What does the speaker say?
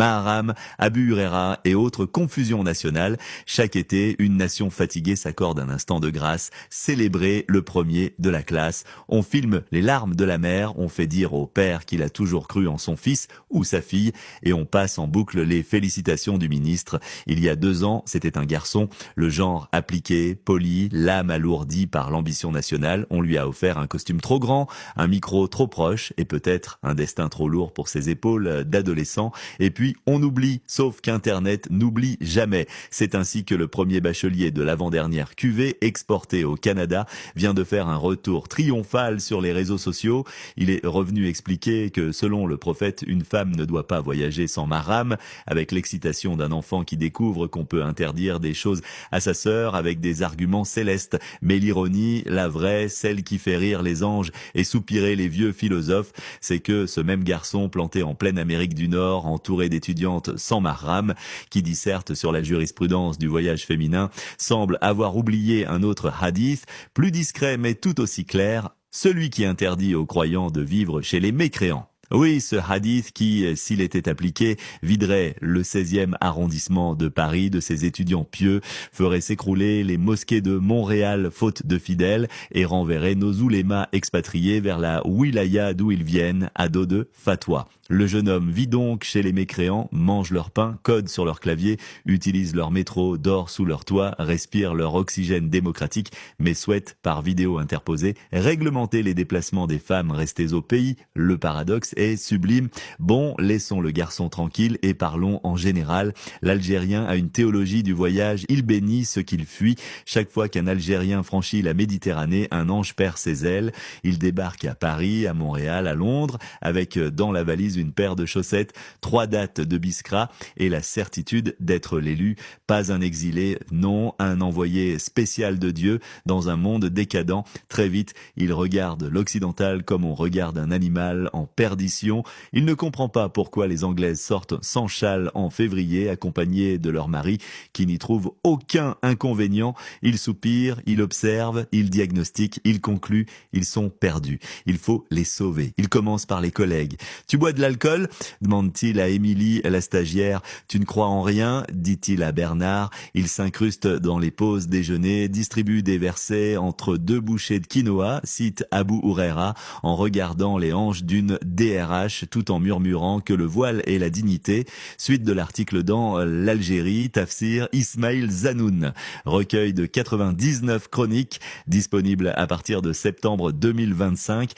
Maharam, Abu Huraira et autres confusions nationales. Chaque été, une nation fatiguée s'accorde un instant de grâce, célébrer le premier de la classe. On filme les larmes de la mère, on fait dire au père qu'il a toujours cru en son fils ou sa fille, et on passe en boucle les félicitations du ministre. Il y a 2 ans, c'était un garçon, le genre appliqué, poli, l'âme alourdie par l'ambition nationale. On lui a offert un costume trop grand, un micro trop proche et peut-être un destin trop lourd pour ses épaules d'adolescent. Et puis, on oublie, sauf qu'Internet n'oublie jamais. C'est ainsi que le premier bachelier de l'avant-dernière cuvée, exporté au Canada, vient de faire un retour triomphal sur les réseaux sociaux. Il est revenu expliquer que, selon le prophète, une femme ne doit pas voyager sans mahram, avec l'excitation d'un enfant qui découvre qu'on peut interdire des choses à sa sœur avec des arguments célestes. Mais l'ironie, la vraie, celle qui fait rire les anges et soupirer les vieux philosophes, c'est que ce même garçon planté en pleine Amérique du Nord, entouré d'étudiantes sans mahram, qui dissertent sur la jurisprudence du voyage féminin, semble avoir oublié un autre hadith, plus discret mais tout aussi clair, celui qui interdit aux croyants de vivre chez les mécréants. Oui, ce hadith qui, s'il était appliqué, viderait le 16e arrondissement de Paris de ses étudiants pieux, ferait s'écrouler les mosquées de Montréal faute de fidèles et renverrait nos oulémas expatriés vers la wilaya d'où ils viennent à dos de fatwa. Le jeune homme vit donc chez les mécréants, mange leur pain, code sur leur clavier, utilise leur métro, dort sous leur toit, respire leur oxygène démocratique, mais souhaite, par vidéo interposée, réglementer les déplacements des femmes restées au pays. Le paradoxe est sublime. Bon, laissons le garçon tranquille et parlons en général. L'Algérien a une théologie du voyage, il bénit ce qu'il fuit. Chaque fois qu'un Algérien franchit la Méditerranée, un ange perd ses ailes. Il débarque à Paris, à Montréal, à Londres, avec dans la valise une paire de chaussettes, 3 dates de Biskra et la certitude d'être l'élu. Pas un exilé, non, un envoyé spécial de Dieu dans un monde décadent. Très vite, il regarde l'occidental comme on regarde un animal en perdition. Il ne comprend pas pourquoi les Anglaises sortent sans châle en février, accompagnées de leur mari, qui n'y trouve aucun inconvénient. Il soupire, il observe, il diagnostique, il conclut, ils sont perdus. Il faut les sauver. Il commence par les collègues. Tu bois de l'alcool ? Demande-t-il à Émilie, la stagiaire. Tu ne crois en rien ? Dit-il à Bernard. Il s'incruste dans les pauses déjeuner, distribue des versets entre 2 bouchées de quinoa, cite Abu Huraira, en regardant les hanches d'une DRH tout en murmurant que le voile est la dignité. Suite de l'article dans l'Algérie, Tafsir Ismail Zanoun. Recueil de 99 chroniques, disponible à partir de septembre 2025.